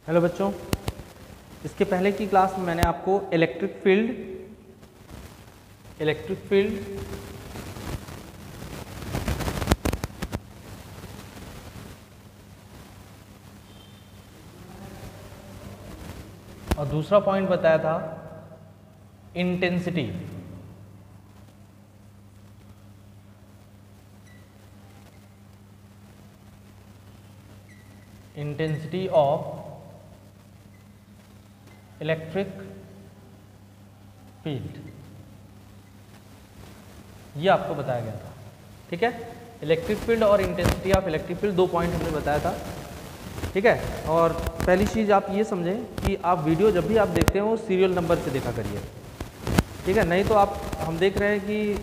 Hello बच्चों, इसके पहले की क्लास में मैंने आपको इलेक्ट्रिक फील्ड और दूसरा पॉइंट बताया था intensity. Intensity of electric field, ये आपको बताया गया था। ठीक है, इलेक्ट्रिक फील्ड और इंटेंसिटी ऑफ इलेक्ट्रिक फील्ड, दो पॉइंट हमने बताया था। ठीक है, और पहली चीज़ आप ये समझें कि आप वीडियो जब भी आप देखते हैं वो सीरियल नंबर से देखा करिए। ठीक है, नहीं तो हम देख रहे हैं कि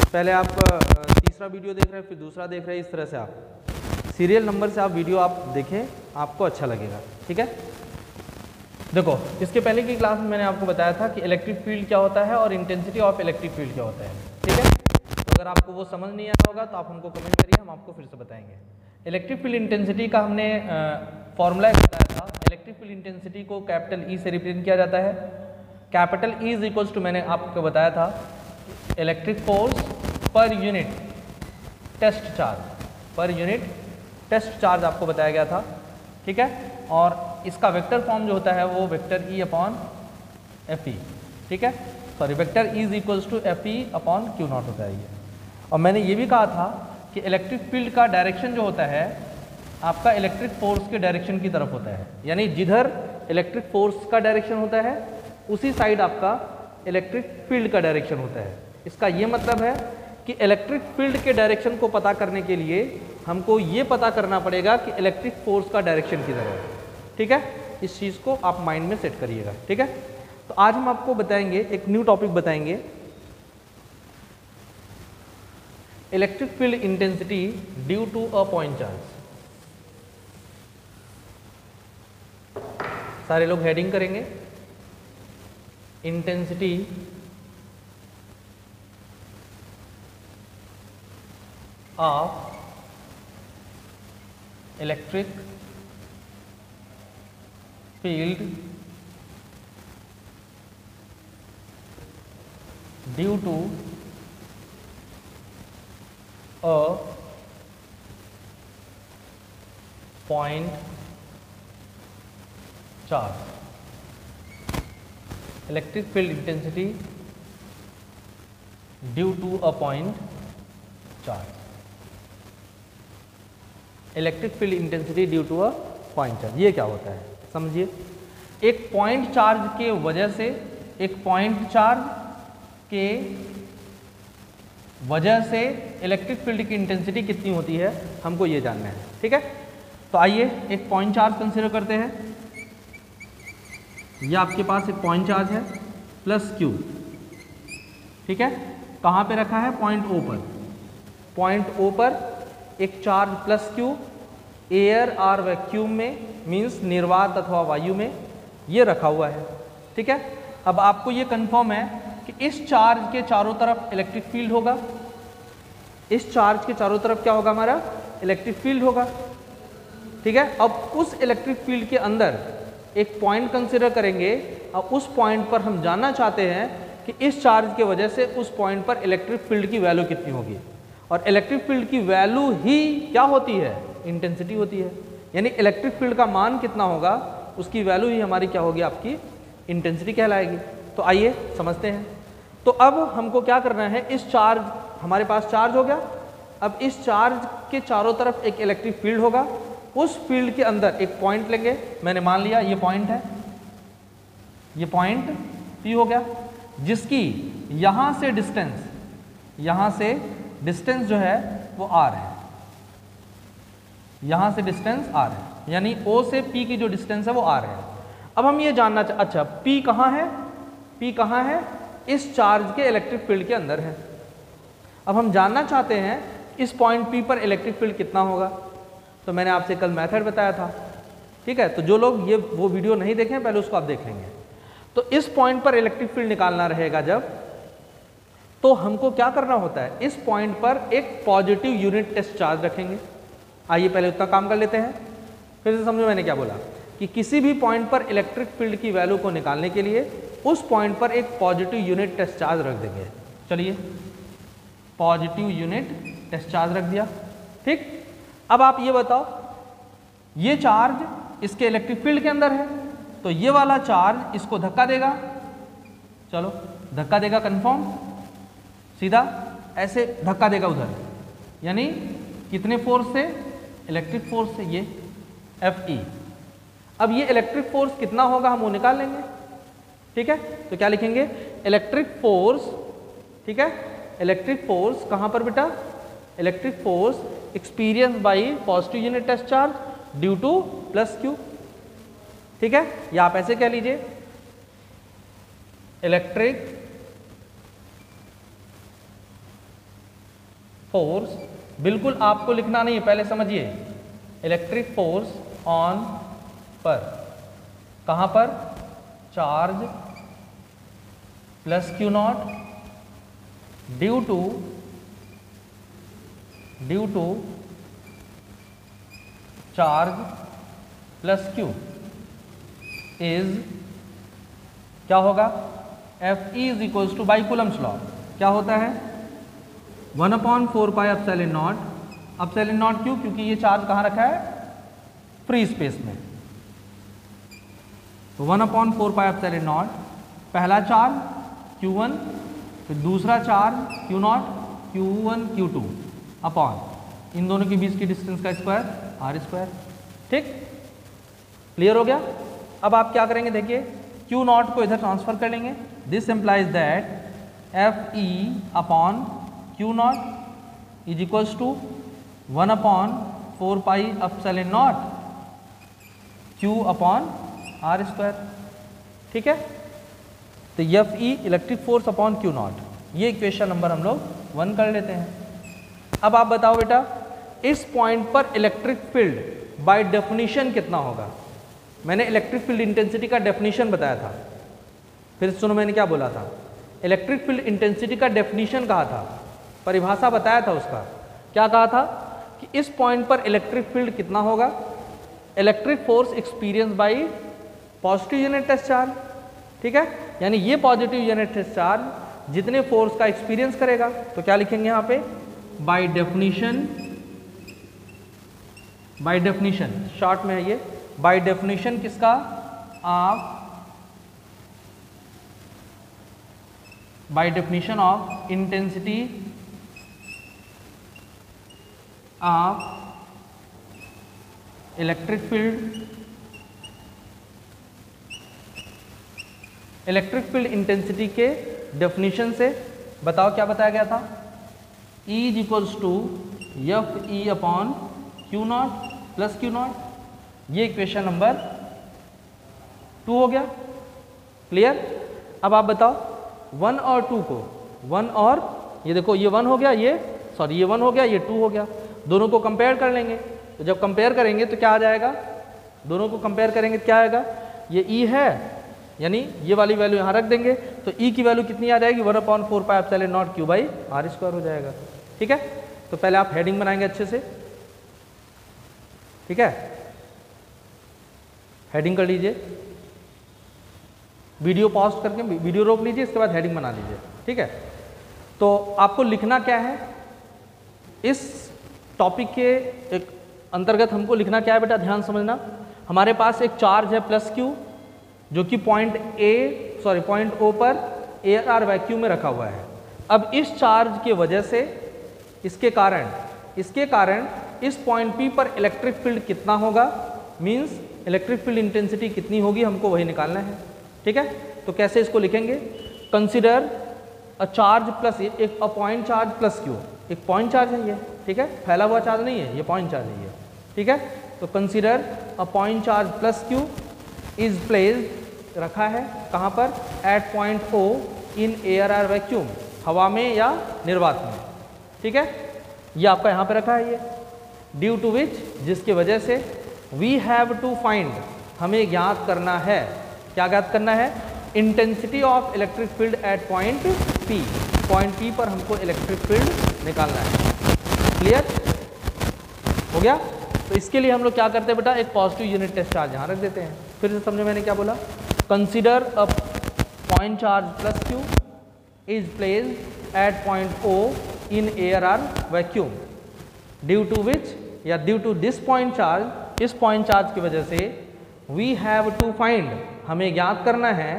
पहले आप तीसरा वीडियो देख रहे हैं फिर दूसरा देख रहे हैं, इस तरह से आप सीरियल नंबर से आप वीडियो आप देखें, आपको अच्छा लगेगा। ठीक है, देखो इसके पहले की क्लास में मैंने आपको बताया था कि इलेक्ट्रिक फील्ड क्या होता है और इंटेंसिटी ऑफ इलेक्ट्रिक फील्ड क्या होता है। ठीक है, तो अगर आपको वो समझ नहीं आया होगा तो आप हमको कमेंट करिए, हम आपको फिर से बताएंगे। इलेक्ट्रिक फील्ड इंटेंसिटी का हमने फॉर्मूला बताया था। इलेक्ट्रिक फील्ड इंटेंसिटी को कैपिटल ई से रिप्रेजेंट किया जाता है। Capital E is equals to, मैंने आपको बताया था, electric force per unit test charge, per unit test charge आपको बताया गया था। ठीक है, और इसका वेक्टर फॉर्म जो होता है वो vector E upon F E. ठीक है, sorry, vector E is equals to F E upon Q naught होता है ये। और मैंने ये भी कहा था कि इलेक्ट्रिक फील्ड का डायरेक्शन जो होता है आपका इलेक्ट्रिक फोर्स के डायरेक्शन की तरफ होता है, यानी जिधर इलेक्ट्रिक फोर्स का डायरेक्शन होता है उसी साइड आपका इलेक्ट्रिक फील्ड का डायरेक्शन होता है। इसका ये मतलब है कि इलेक्ट्रिक फील्ड के डायरेक्शन को पता करने के लिए हमको ये पता करना पड़ेगा कि इलेक्ट्रिक फोर्स का डायरेक्शन किधर है। ठीक है, इस चीज़ को आप माइंड में सेट करिएगा। ठीक है, तो आज हम आपको बताएंगे, एक न्यू टॉपिक बताएंगे, electric field intensity due to a point charge. सारे लोग हेडिंग करेंगे, intensity of electric field due to a point charge. Electric field intensity due to a point charge. Electric field intensity due to a point charge, ये क्या होता है समझिए। एक point charge के वजह से, एक पॉइंट चार्ज के वजह से इलेक्ट्रिक फील्ड की इंटेंसिटी कितनी होती है, हमको ये जानना है। ठीक है, तो आइए एक पॉइंट चार्ज कंसीडर करते हैं। ये आपके पास एक पॉइंट चार्ज है प्लस क्यू। ठीक है, कहाँ पे रखा है? पॉइंट ओ पर। पॉइंट ओ पर एक चार्ज प्लस क्यू एयर और वैक्यूम में, मींस निर्वात अथवा वायु में, ये रखा हुआ है। ठीक है, अब आपको ये कंफर्म है कि इस चार्ज के चारों तरफ इलेक्ट्रिक फील्ड होगा। इस चार्ज के चारों तरफ क्या होगा? हमारा इलेक्ट्रिक फील्ड होगा। ठीक है, अब उस इलेक्ट्रिक फील्ड के अंदर एक पॉइंट कंसीडर करेंगे और उस पॉइंट पर हम जानना चाहते हैं कि इस चार्ज के वजह से उस पॉइंट पर इलेक्ट्रिक फील्ड की वैल्यू कितनी होगी। और इलेक्ट्रिक फील्ड की वैल्यू ही क्या होती है? इंटेंसिटी होती है। यानी इलेक्ट्रिक फील्ड का मान कितना होगा उसकी वैल्यू ही हमारी क्या होगी? आपकी इंटेंसिटी कहलाएगी। तो आइए समझते हैं। तो अब हमको क्या करना है, इस चार्ज, हमारे पास चार्ज हो गया, अब इस चार्ज के चारों तरफ एक इलेक्ट्रिक फील्ड होगा। उस फील्ड के अंदर एक पॉइंट लेंगे। मैंने मान लिया ये पॉइंट है, ये पॉइंट P हो गया, जिसकी यहाँ से डिस्टेंस, यहाँ से डिस्टेंस जो है वो R है। यहाँ से डिस्टेंस R है, यानी O से P की जो डिस्टेंस है वो R है। अब हम ये जानना अच्छा, P कहाँ है? P कहाँ है? इस चार्ज के इलेक्ट्रिक फील्ड के अंदर है। अब हम जानना चाहते हैं इस पॉइंट P पर इलेक्ट्रिक फील्ड कितना होगा। तो मैंने आपसे कल मेथड बताया था। ठीक है, तो जो लोग ये वो वीडियो नहीं देखें पहले उसको आप देख लेंगे। तो इस पॉइंट पर इलेक्ट्रिक फील्ड निकालना रहेगा जब, तो हमको क्या करना होता है, इस पॉइंट पर एक पॉजिटिव यूनिट टेस्ट चार्ज रखेंगे। आइए पहले उतना काम कर लेते हैं, फिर से समझो मैंने क्या बोला। कि किसी भी पॉइंट पर इलेक्ट्रिक फील्ड की वैल्यू को निकालने के लिए उस पॉइंट पर एक पॉजिटिव यूनिट टेस्ट चार्ज रख देंगे। चलिए पॉजिटिव यूनिट टेस्ट चार्ज रख दिया, ठीक। अब आप ये बताओ, ये चार्ज इसके इलेक्ट्रिक फील्ड के अंदर है, तो ये वाला चार्ज इसको धक्का देगा, चलो धक्का देगा कंफर्म, सीधा ऐसे धक्का देगा उधर, यानी कितने फोर्स से, इलेक्ट्रिक फोर्स से, ये Fe। अब ये इलेक्ट्रिक फोर्स कितना होगा हम वो निकाल लेंगे, ठीक है। तो क्या लिखेंगे, इलेक्ट्रिक फोर्स, ठीक है, इलेक्ट्रिक फोर्स कहां पर बेटा, electric force experience by positive unit test charge due to plus Q, ठीक है। या आप ऐसे कह लीजिए, इलेक्ट्रिक फोर्स, बिल्कुल आपको लिखना नहीं है, पहले समझिए, इलेक्ट्रिक फोर्स ऑन पर, कहां पर, charge plus Q naught due to charge plus Q is, क्या होगा, Fe is equals to by Coulomb's law, क्या होता है 1/4 pi epsilon naught, epsilon naught क्यों, क्योंकि ये चार्ज कहाँ रखा है, फ्री स्पेस में, तो 1/4 पाई एप्सिलॉन नॉट, पहला चार्ज Q1, फिर दूसरा charge Q0, Q1 Q2 upon इन दोनों के बीच की डिस्टेंस का स्क्वायर r², ठीक, क्लियर हो गया। अब आप क्या करेंगे, देखिए Q0 को इधर ट्रांसफर कर लेंगे, this implies that Fe upon Q0 is equals to 1/4 pi epsilon naught Q upon r², ठीक है। तो Fe electric force upon Q0, ये इक्वेशन नंबर हम लोग 1 कर लेते हैं। अब आप बताओ बेटा, इस पॉइंट पर इलेक्ट्रिक फील्ड बाय डेफिनेशन कितना होगा। मैंने इलेक्ट्रिक फील्ड इंटेंसिटी का डेफिनेशन बताया था, फिर सुनो मैंने क्या बोला था, इलेक्ट्रिक फील्ड इंटेंसिटी का डेफिनेशन कहा था, परिभाषा बताया था उसका, क्या कहा था कि इस पॉइंट पर इलेक्ट्रिक फील्ड कितना होगा, electric force experience by positive unit test charge, ठीक है। यानी ये पॉजिटिव यूनिट टेस्ट चार्ज जितने फोर्स का एक्सपीरियंस करेगा, तो क्या लिखेंगे यहाँ पे, बाय डेफिनेशन शॉर्ट में है ये, बाय डेफिनेशन किसका, आप by definition of intensity of electric field, electric field intensity के डेफिनेशन से बताओ क्या बताया गया था, E is equals to Fe upon Q0 plus Q0, ये इक्वेशन नंबर 2 हो गया, क्लियर। अब आप बताओ 1 और 2 को, 1 और ये देखो, ये 1 हो गया, ये सॉरी ये 1 हो गया, ये 2 हो गया, दोनों को कंपेयर कर लेंगे, तो जब कंपेयर करेंगे तो क्या आ जाएगा, दोनों को कंपेयर करेंगे तो क्या आएगा, ये E है, यानी ये वाली वैल्यू यहाँ रख देंगे, तो E की वैल्यू कितनी आ जाएगी, 1/4 pi epsilon naught Q by r² हो जाएगा, ठीक है। तो पहले आप हेडिंग बनाएंगे अच्छे से, ठीक है, हेडिंग कर लीजिए, वीडियो पॉज करके वीडियो रोक लीजिए, इसके बाद हेडिंग बना लीजिए, ठीक है। तो आपको लिखना क्या है, इस टॉपिक के एक अंतर्गत हमको लिखना क्या है बेटा, ध्यान समझना। हमारे पास एक चार्ज है प्लस क्यू, जो कि पॉइंट O पर एयर वैक्यूम में रखा हुआ है। अब इस चार्ज की वजह से, इसके कारण इस पॉइंट P पर इलेक्ट्रिक फील्ड कितना होगा, मींस इलेक्ट्रिक फील्ड इंटेंसिटी कितनी होगी, हमको वही निकालना है, ठीक है। तो कैसे इसको लिखेंगे, कंसिडर अ चार्ज प्लस, एक पॉइंट चार्ज प्लस क्यू, एक पॉइंट चार्ज है ये, ठीक है, फैला हुआ चार्ज नहीं है, ये पॉइंट चार्ज है ये, ठीक है। तो consider a point charge plus Q is placed, रखा है कहाँ पर, at point O in air vacuum, हवा में या निर्वात में, ठीक है। ये आपका यहाँ पे रखा है ये, ड्यू टू विच, जिसकी वजह से वी हैव टू फाइंड, हमें ज्ञात करना है, क्या ज्ञात करना है, intensity of electric field at point P, point P पर हमको इलेक्ट्रिक फील्ड निकालना है, क्लियर हो गया। तो इसके लिए हम लोग क्या करते हैं बेटा, एक पॉजिटिव यूनिट टेस्ट चार्ज यहाँ रख देते हैं। फिर से समझे मैंने क्या बोला, consider a point charge plus Q is placed at point O in air or vacuum due to which, या due to this point charge, इस पॉइंट चार्ज की वजह से वी हैव टू फाइंड, हमें ज्ञात करना है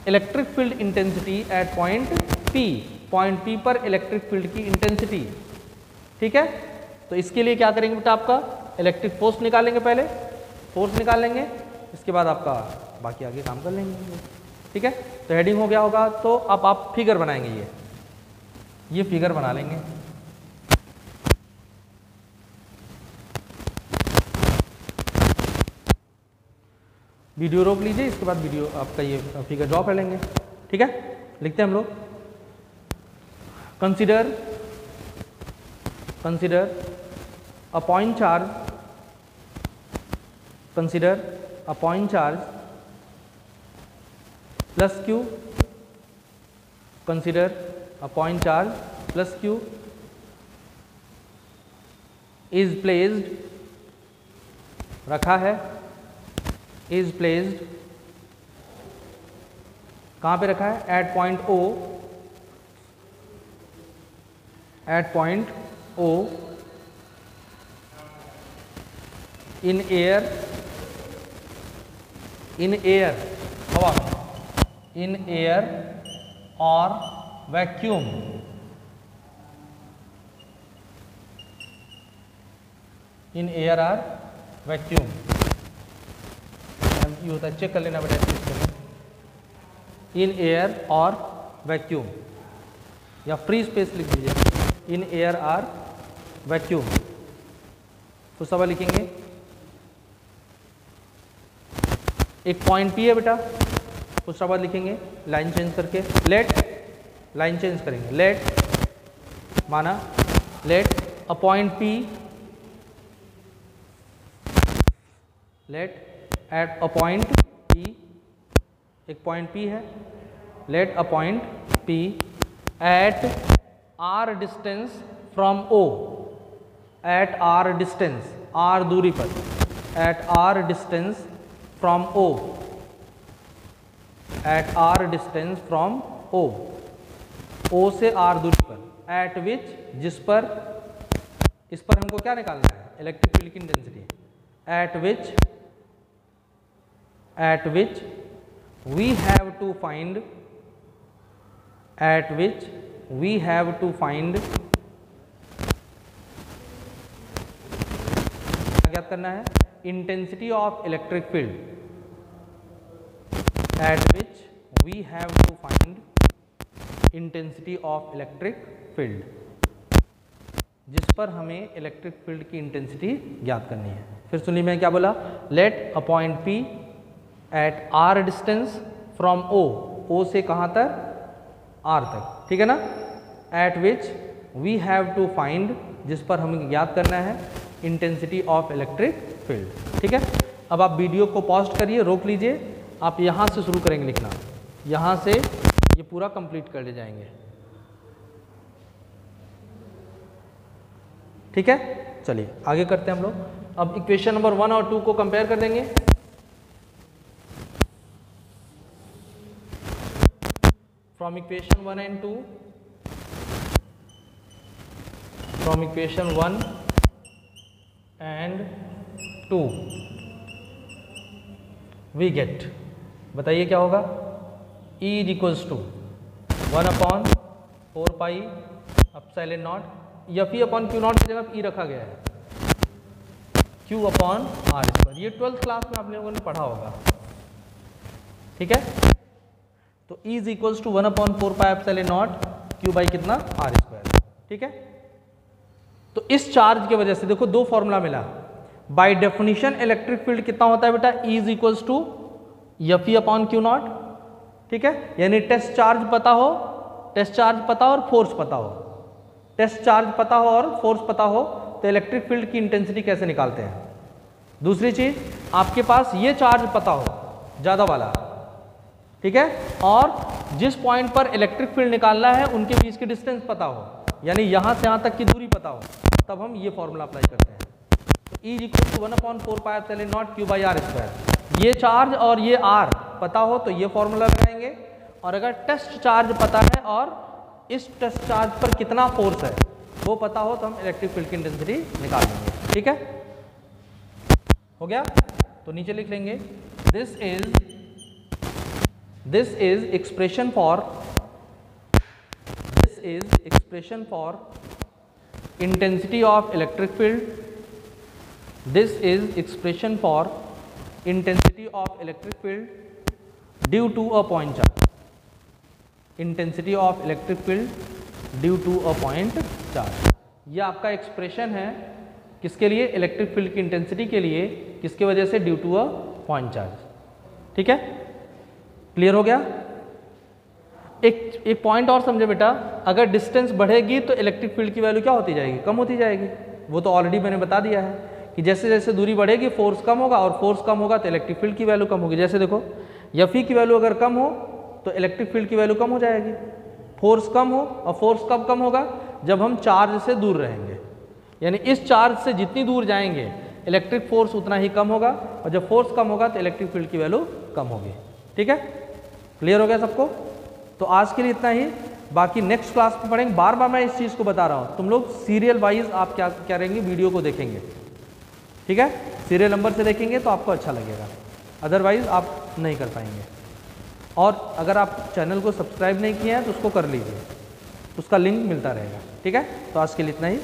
electric field intensity at point P, point P पर इलेक्ट्रिक फील्ड की इंटेंसिटी। ठीक है, तो इसके लिए क्या करेंगे बेटा, आपका इलेक्ट्रिक फोर्स निकालेंगे, पहले फोर्स निकाल लेंगे, इसके बाद आपका बाकी आगे काम कर लेंगे। ठीक है, तो हेडिंग हो गया होगा, तो अब आप फिगर बनाएंगे, ये फिगर बना लेंगे। वीडियो रोक लीजिए, इसके बाद वीडियो आपका ये फिगर ड्रॉ कर लेंगे। ठीक है, लिखते हैं हम लोग, consider a point charge, consider a point charge plus Q, consider a point charge plus Q is placed, रखा है, इज प्लेस्ड, कहाँ पे रखा है, at point O, at point O in air, in air, हवा में, इन एयर और vacuum, in air और वैक्यूम, ये होता है, चेक कर लेना बेटा, इन एयर और वैक्यूम, या फ्री स्पेस लिख दीजिए, इन एयर और वैक्यूम। तो सब लिखेंगे, एक पॉइंट पी है बेटा, उसके बाद लिखेंगे लाइन चेंज करके, लेट, लाइन चेंज करेंगे, लेट माना, let a point P, let at a point P, एक पॉइंट P है, let a point P at R distance from O, at R distance, R दूरी पर, at R distance from O, at R distance from O, O से R दूरी पर, eight विच, जिस पर, इस पर हमको क्या निकालना है, इलेक्ट्रिक फील्ड की intensity, eight which, at which we have to find, at which we have to find, क्या ज्ञात करना है, intensity of electric field, at which we have to find intensity of electric field, जिस पर हमें electric field की intensity ज्ञात करनी है। फिर सुनिए मैं क्या बोला, let a point P at R distance from O, O से कहाँ तक, R तक, ठीक है ना, at which we have to find, जिस पर हमें ज्ञात करना है इंटेंसिटी ऑफ इलेक्ट्रिक फील्ड। ठीक है, अब आप वीडियो को पॉज करिए, रोक लीजिए, आप यहाँ से शुरू करेंगे लिखना, यहाँ से ये पूरा कंप्लीट कर ले जाएंगे। ठीक है, चलिए आगे करते हैं हम लोग। अब इक्वेशन नंबर 1 और 2 को कंपेयर कर देंगे। From equation 1 and 2, from equation 1 and 2 we get, बताइए क्या होगा, E is equals to 1/4 pi epsilon not, या P अपॉन Q नॉट की जगह E रखा गया है, Q अपॉन R स्क्वायर, ये 12th क्लास में आप लोगों ने पढ़ा होगा। ठीक है, तो E is equals to 1/4 pi epsilon naught Q by कितना, R स्क्वायर। ठीक है, तो इस चार्ज की वजह से देखो दो फॉर्मूला मिला, बाय डेफिनेशन इलेक्ट्रिक फील्ड कितना होता है बेटा, E is equals to F upon Q naught. ठीक है, यानी टेस्ट चार्ज पता हो, टेस्ट चार्ज पता हो और फोर्स पता हो, टेस्ट चार्ज पता हो और फोर्स पता हो, तो इलेक्ट्रिक फील्ड की इंटेंसिटी कैसे निकालते हैं। दूसरी चीज, आपके पास ये चार्ज पता हो ज्यादा वाला, ठीक है, और जिस पॉइंट पर इलेक्ट्रिक फील्ड निकालना है उनके बीच की डिस्टेंस पता हो, यानी यहां से यहां तक की दूरी पता हो, तब हम ये फॉर्मूला अप्लाई करते हैं। तो E equal to 1/4 pi epsilon naught Q by R square. ये चार्ज और ये R पता हो तो ये फॉर्मूला लगाएंगे, और अगर टेस्ट चार्ज पता है और इस टेस्ट चार्ज पर कितना फोर्स है वो पता हो तो हम इलेक्ट्रिक फील्ड की इंटेंसिटी निकाल लेंगे। ठीक है, हो गया? तो नीचे लिख लेंगे this is expression for intensity of electric field. This is expression for intensity of electric field due to a point charge. Intensity of electric field due to a point charge, यह आपका एक्सप्रेशन है किसके लिए? Electric field की intensity के लिए, किसके वजह से? Due to a point charge. ठीक है, क्लियर हो गया? एक पॉइंट और समझे बेटा, अगर डिस्टेंस बढ़ेगी तो इलेक्ट्रिक फील्ड की वैल्यू क्या होती जाएगी? कम होती जाएगी। वो तो ऑलरेडी मैंने बता दिया है कि जैसे जैसे दूरी बढ़ेगी फोर्स कम होगा, और फोर्स कम होगा तो इलेक्ट्रिक फील्ड की वैल्यू कम होगी। जैसे देखो Fe की वैल्यू अगर कम हो तो इलेक्ट्रिक फील्ड की वैल्यू कम हो जाएगी। फोर्स कम हो, और फोर्स कब कम होगा? जब हम चार्ज से दूर रहेंगे, यानी इस चार्ज से जितनी दूर जाएंगे इलेक्ट्रिक फोर्स उतना ही कम होगा, और जब फोर्स कम होगा तो इलेक्ट्रिक फील्ड की वैल्यू कम होगी। ठीक है, क्लियर हो गया सबको? तो आज के लिए इतना ही, बाकी नेक्स्ट क्लास में पढ़ेंगे। बार बार मैं इस चीज़ को बता रहा हूँ, तुम लोग सीरियल वाइज आप क्या करेंगे, वीडियो को देखेंगे। ठीक है, सीरियल नंबर से देखेंगे तो आपको अच्छा लगेगा, अदरवाइज आप नहीं कर पाएंगे। और अगर आप चैनल को सब्सक्राइब नहीं किए हैं तो उसको कर लीजिए, उसका लिंक मिलता रहेगा। ठीक है, तो आज के लिए इतना ही।